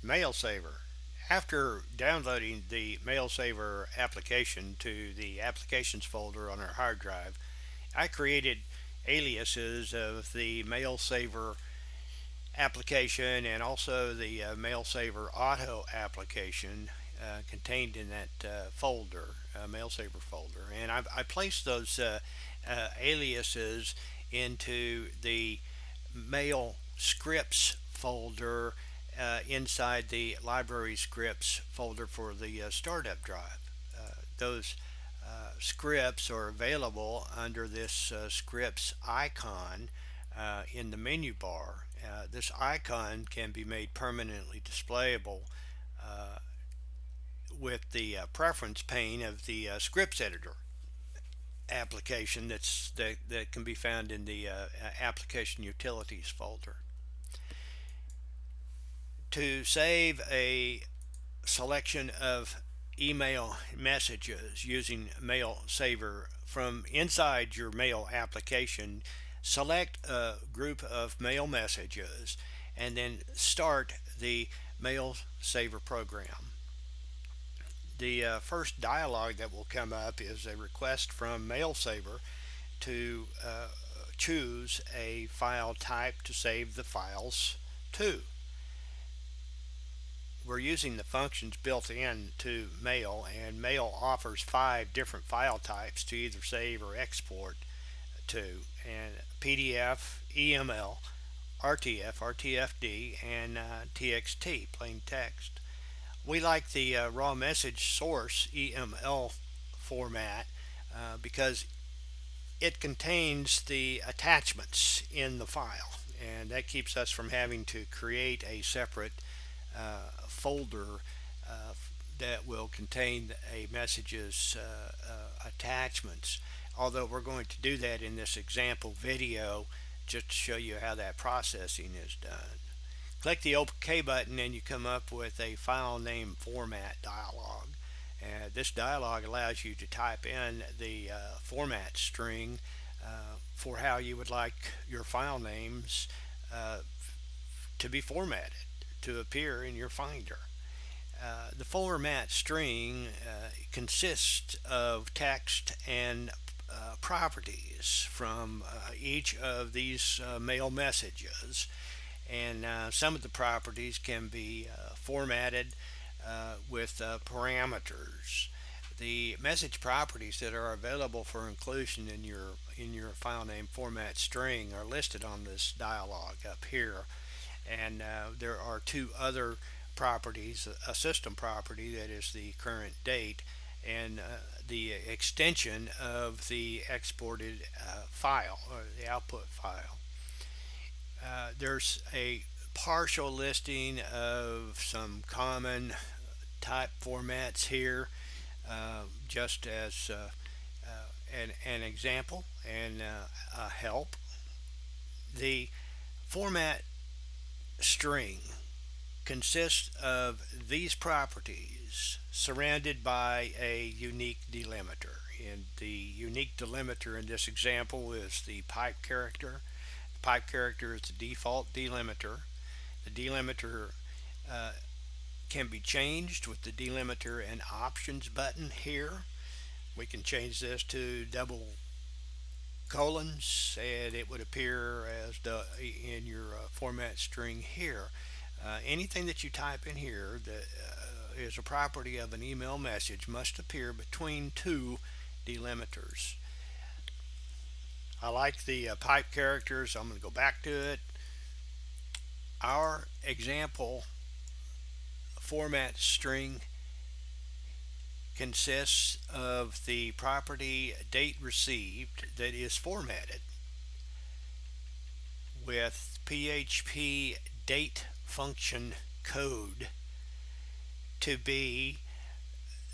MailSaver. After downloading the MailSaver application to the applications folder on our hard drive, I created aliases of the MailSaver application and also the MailSaver Auto application contained in that folder, MailSaver folder. And I placed those aliases into the Mail Scripts folder inside the Library Scripts folder for the startup drive. Those scripts are available under this scripts icon in the menu bar. This icon can be made permanently displayable uh, with the preference pane of the scripts editor application that can be found in the application utilities folder. To save a selection of email messages using MailSaver from inside your mail application, select a group of mail messages and then start the MailSaver program. The first dialog that will come up is a request from MailSaver to choose a file type to save the files to. We're using the functions built in to Mail, and Mail offers 5 different file types to either save or export to, and PDF, EML, RTF, RTFD, and TXT, plain text. We like the raw message source EML format because it contains the attachments in the file, and that keeps us from having to create a separate folder that will contain a message's attachments. Although we're going to do that in this example video just to show you how that processing is done. Click the OK button and you come up with a file name format dialog. This dialog allows you to type in the format string for how you would like your file names to be formatted to appear in your Finder. The format string consists of text and properties from each of these mail messages, and some of the properties can be formatted with parameters. The message properties that are available for inclusion in your file name format string are listed on this dialog up here, and there are 2 other properties: a system property that is the current date, and the extension of the exported file or the output file. There's a partial listing of some common type formats here, just as an example and a help. The format string consists of these properties surrounded by a unique delimiter. And the unique delimiter in this example is the pipe character. The pipe character is the default delimiter. The delimiter uh, can be changed with the delimiter and options button here. We can change this to double colons, and it would appear as in your format string here. Anything that you type in here that is a property of an email message must appear between 2 delimiters. I like the pipe characters, so I'm going to go back to it. Our example format string consists of the property date received that is formatted with PHP date function code to be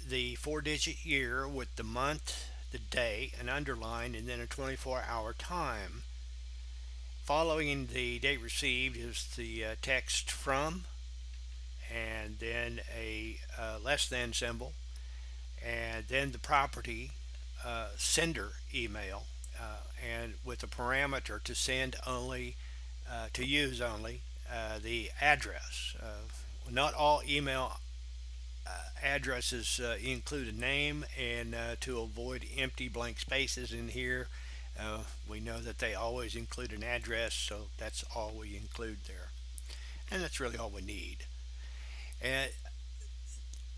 the 4-digit year with the month, the day, an underline, and then a 24-hour time. Following the date received is the text from, and then a less than symbol, and then the property sender email, and with a parameter to send only, to use only the address. not all email addresses include a name, and to avoid empty blank spaces in here, we know that they always include an address, so that's all we include there. And that's really all we need. And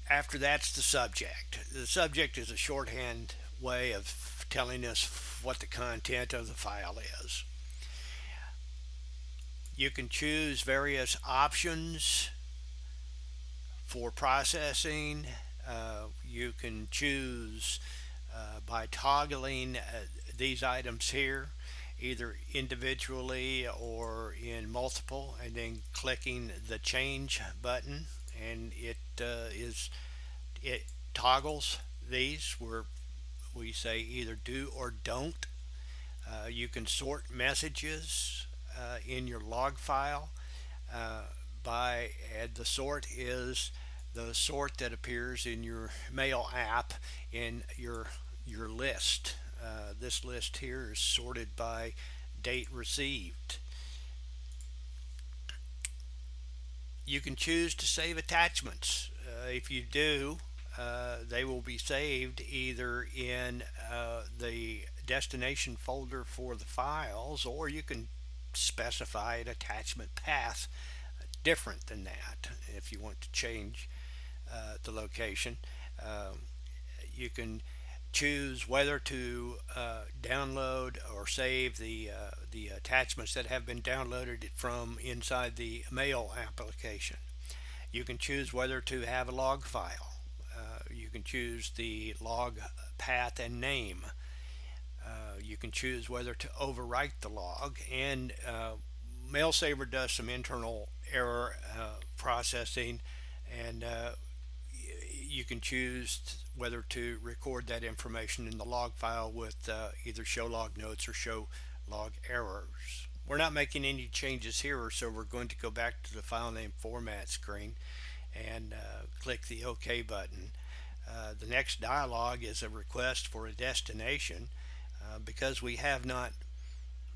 after that's the subject. The subject is a shorthand way of telling us what the content of the file is. You can choose various options for processing. You can choose by toggling these items here, either individually or in multiple, and then clicking the change button, and it toggles these where we say either do or don't. You can sort messages in your log file uh, by the sort is the sort that appears in your mail app in your list. This list here is sorted by date received. You can choose to save attachments. If you do, they will be saved either in the destination folder for the files, or you can specify an attachment path different than that if you want to change the location. Um, you can choose whether to download or save the attachments that have been downloaded from inside the mail application. You can choose whether to have a log file. You can choose the log path and name. You can choose whether to overwrite the log, and MailSaver does some internal error processing, and you can choose whether to record that information in the log file with either show log notes or show log errors. We're not making any changes here, so we're going to go back to the file name format screen and click the OK button. The next dialog is a request for a destination. Because we have not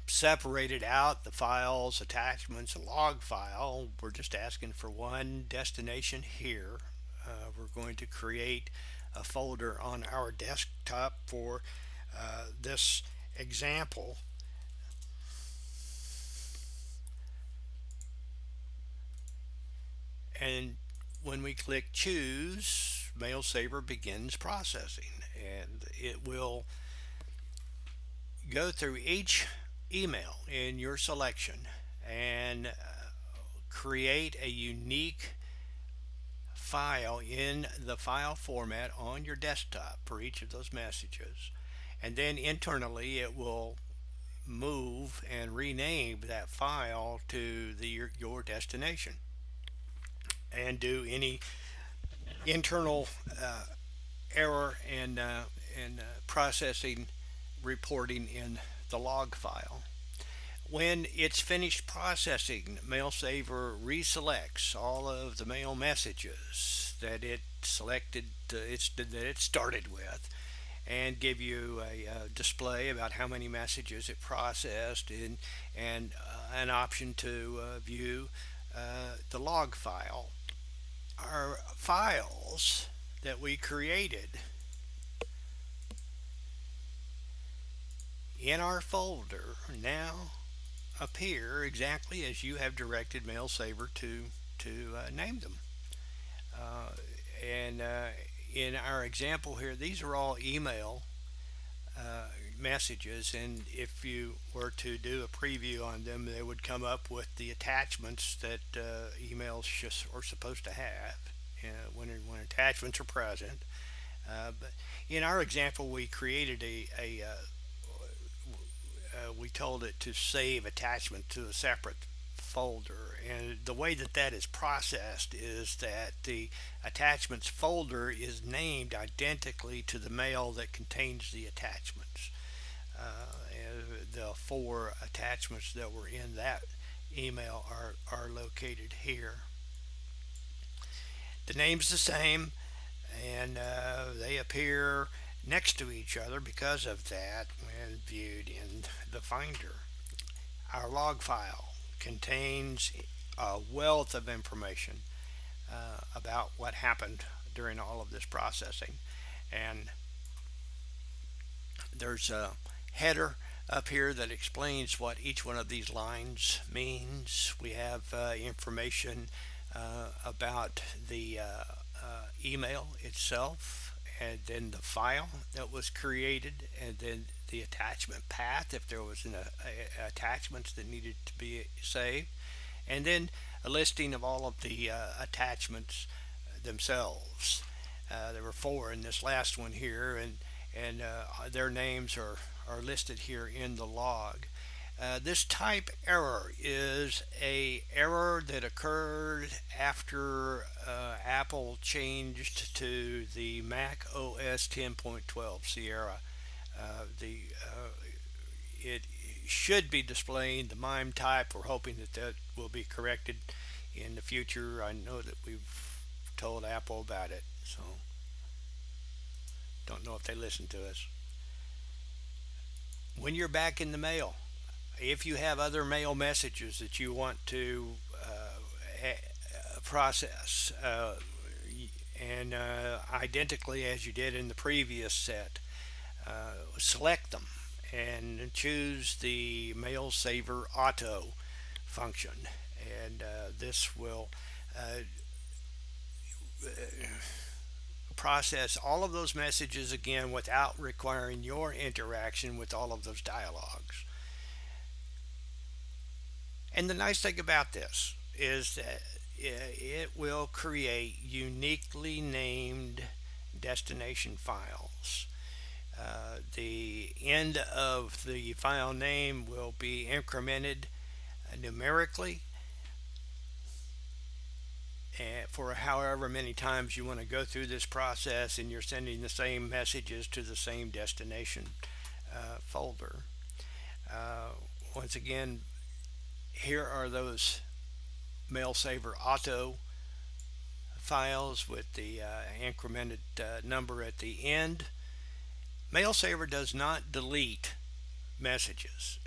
separated out the files, attachments, and log file, we're just asking for one destination here. We're going to create a folder on our desktop for this example. And when we click choose, MailSaver begins processing, and it will go through each email in your selection and create a unique file in the file format on your desktop for each of those messages. And then internally, it will move and rename that file to your destination and do any internal error and processing reporting in the log file. When it's finished processing, MailSaver reselects all of the mail messages that it selected, that it started with, and give you a display about how many messages it processed, and an option to view the log file. Our files that we created in our folder now appear exactly as you have directed MailSaver to name them. Uh, and in our example here, these are all email messages, and if you were to do a preview on them, they would come up with the attachments that emails just are supposed to have when attachments are present. But in our example, we created we told it to save attachment to a separate folder, and the way that that is processed is that the attachments folder is named identically to the mail that contains the attachments. The four attachments that were in that email are located here. The name's the same, and they appear next to each other because of that when viewed in the Finder. Our log file contains a wealth of information. about what happened during all of this processing. And there's a header up here that explains what each one of these lines means. We have information about the email itself, and then the file that was created, and then the attachment path if there was attachments that needed to be saved, and then a listing of all of the attachments themselves. There were four in this last one here, and their names are listed here in the log. This type error is a error that occurred after Apple changed to the Mac OS 10.12 Sierra. The It should be displaying the MIME type. We're hoping that that will be corrected in the future. I know that we've told Apple about it, so don't know if they listen to us. When you're back in the mail, if you have other mail messages that you want to process, and identically as you did in the previous set, select them and choose the MailSaver Auto function, and this will uh, process all of those messages again without requiring your interaction with all of those dialogues. And the nice thing about this is that it will create uniquely named destination files. The end of the file name will be incremented numerically for however many times you want to go through this process, and you're sending the same messages to the same destination folder. Uh, Once again, here are those MailSaver Auto files with the incremented number at the end. MailSaver does not delete messages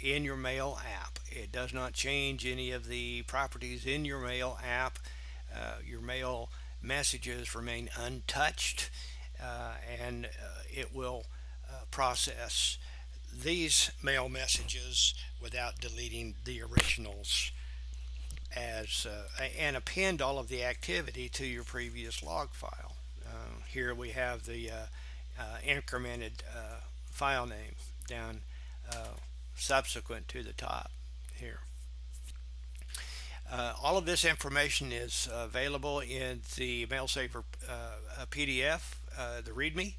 in your mail app. It does not change any of the properties in your mail app. Your mail messages remain untouched, and it will process these mail messages without deleting the originals as and append all of the activity to your previous log file. Here we have the incremented file name down subsequent to the top here. All of this information is available in the MailSaver PDF, the README,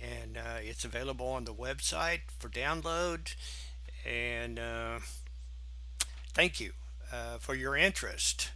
and it's available on the website for download. And thank you for your interest